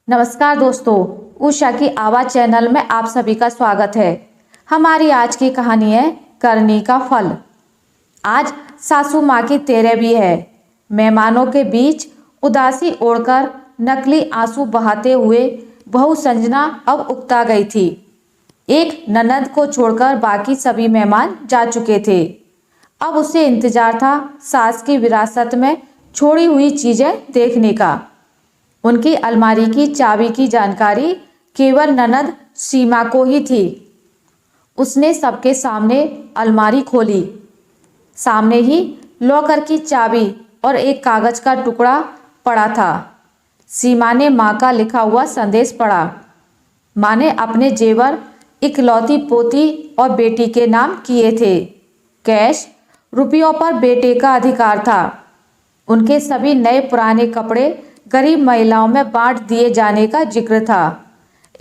नमस्कार दोस्तों, उषा की आवाज़ चैनल में आप सभी का स्वागत है। हमारी आज की कहानी है करनी का फल। आज सासू माँ की तेरहवीं है। मेहमानों के बीच उदासी ओढ़कर नकली आंसू बहाते हुए बहू संजना अब उकता गई थी। एक ननद को छोड़कर बाकी सभी मेहमान जा चुके थे। अब उसे इंतजार था सास की विरासत में छोड़ी हुई चीजें देखने का। उनकी अलमारी की चाबी की जानकारी केवल ननद सीमा को ही थी। उसने सबके सामने अलमारी खोली। सामने ही लॉकर की चाबी और एक कागज का टुकड़ा पड़ा था। सीमा ने माँ का लिखा हुआ संदेश पढ़ा। माँ ने अपने जेवर इकलौती पोती और बेटी के नाम किए थे। कैश रुपयों पर बेटे का अधिकार था। उनके सभी नए पुराने कपड़े गरीब महिलाओं में बांट दिए जाने का जिक्र था।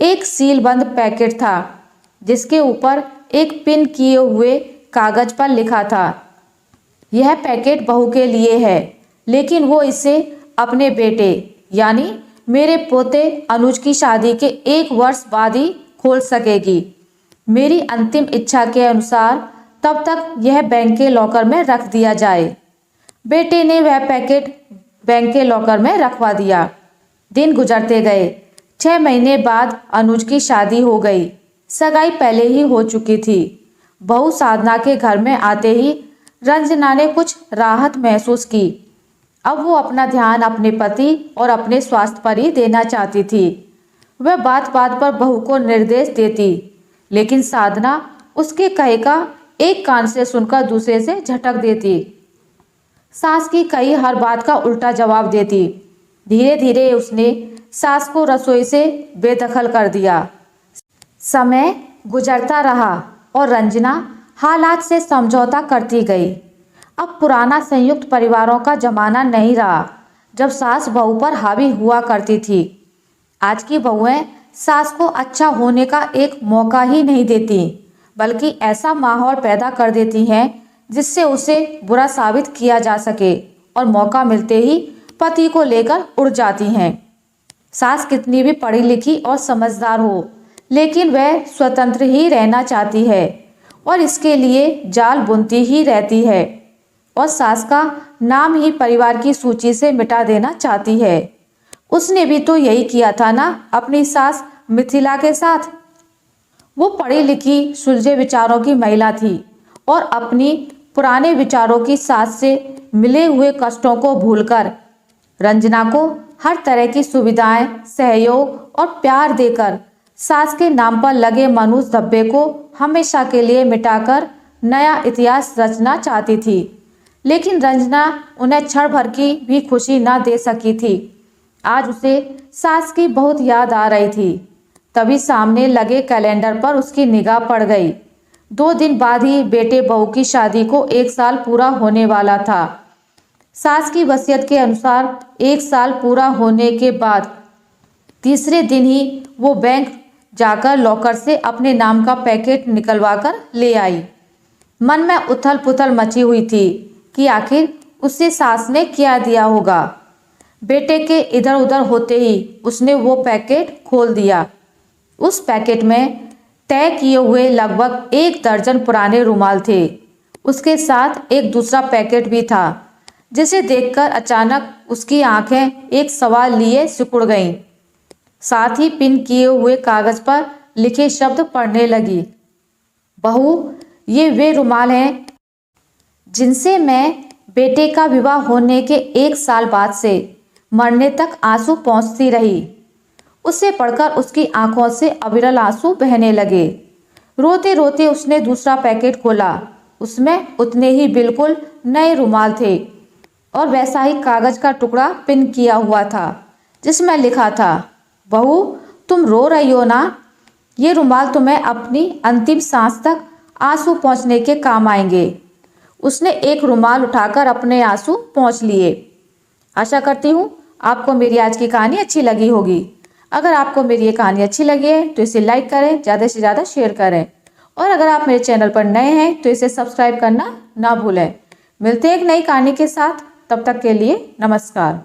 एक सीलबंद पैकेट था जिसके ऊपर एक पिन किए हुए कागज पर लिखा था, यह पैकेट बहू के लिए है, लेकिन वो इसे अपने बेटे यानी मेरे पोते अनुज की शादी के 1 वर्ष बाद ही खोल सकेगी। मेरी अंतिम इच्छा के अनुसार तब तक यह बैंक के लॉकर में रख दिया जाए। बेटे ने वह पैकेट बैंक के लॉकर में रखवा दिया। दिन गुजरते गए। 6 महीने बाद अनुज की शादी हो गई। सगाई पहले ही हो चुकी थी। बहू साधना के घर में आते ही रंजना ने कुछ राहत महसूस की। अब वो अपना ध्यान अपने पति और अपने स्वास्थ्य पर ही देना चाहती थी। वह बात बात पर बहू को निर्देश देती, लेकिन साधना उसके कहे का एक कान से सुनकर दूसरे से झटक देती। सास की कई हर बात का उल्टा जवाब देती। धीरे धीरे उसने सास को रसोई से बेदखल कर दिया। समय गुजरता रहा और रंजना हालात से समझौता करती गई। अब पुराना संयुक्त परिवारों का जमाना नहीं रहा जब सास बहू पर हावी हुआ करती थी। आज की बहुएं सास को अच्छा होने का एक मौका ही नहीं देती, बल्कि ऐसा माहौल पैदा कर देती हैं जिससे उसे बुरा साबित किया जा सके और मौका मिलते ही पति को लेकर उड़ जाती हैं। सास कितनी भी पढ़ी लिखी और समझदार हो, लेकिन वह स्वतंत्र ही रहना चाहती है और इसके लिए जाल बुनती ही रहती है और सास का नाम ही परिवार की सूची से मिटा देना चाहती है। उसने भी तो यही किया था ना अपनी सास मिथिला के साथ। वो पढ़ी लिखी सुलझे विचारों की महिला थी और अपनी पुराने विचारों की सास से मिले हुए कष्टों को भूलकर रंजना को हर तरह की सुविधाएं, सहयोग और प्यार देकर सास के नाम पर लगे मनुष्य धब्बे को हमेशा के लिए मिटाकर नया इतिहास रचना चाहती थी। लेकिन रंजना उन्हें क्षण भर की भी खुशी न दे सकी थी। आज उसे सास की बहुत याद आ रही थी। तभी सामने लगे कैलेंडर पर उसकी निगाह पड़ गई। 2 दिन बाद ही बेटे बहू की शादी को 1 साल पूरा होने वाला था। सास की वसीयत के अनुसार 1 साल पूरा होने के बाद तीसरे दिन ही वो बैंक जाकर लॉकर से अपने नाम का पैकेट निकलवा कर ले आई। मन में उथल पुथल मची हुई थी कि आखिर उसे सास ने क्या दिया होगा। बेटे के इधर उधर होते ही उसने वो पैकेट खोल दिया। उस पैकेट में तय किए हुए लगभग 1 दर्जन पुराने रुमाल थे। उसके साथ एक दूसरा पैकेट भी था, जिसे देखकर अचानक उसकी आंखें एक सवाल लिए सिकुड़ गईं। साथ ही पिन किए हुए कागज पर लिखे शब्द पढ़ने लगी। बहू, ये वे रुमाल हैं जिनसे मैं बेटे का विवाह होने के 1 साल बाद से मरने तक आंसू पोंछती रही। उसे पढ़कर उसकी आंखों से अविरल आंसू बहने लगे। रोते रोते उसने दूसरा पैकेट खोला। उसमें उतने ही बिल्कुल नए रुमाल थे और वैसा ही कागज का टुकड़ा पिन किया हुआ था जिसमें लिखा था, बहू तुम रो रही हो ना, ये रुमाल तुम्हें अपनी अंतिम सांस तक आंसू पोंछने के काम आएंगे। उसने एक रुमाल उठाकर अपने आंसू पोंछ लिए। आशा करती हूँ आपको मेरी आज की कहानी अच्छी लगी होगी। अगर आपको मेरी ये कहानी अच्छी लगी है तो इसे लाइक करें, ज़्यादा से ज़्यादा शेयर करें और अगर आप मेरे चैनल पर नए हैं तो इसे सब्सक्राइब करना ना भूलें। मिलते हैं एक नई कहानी के साथ, तब तक के लिए नमस्कार।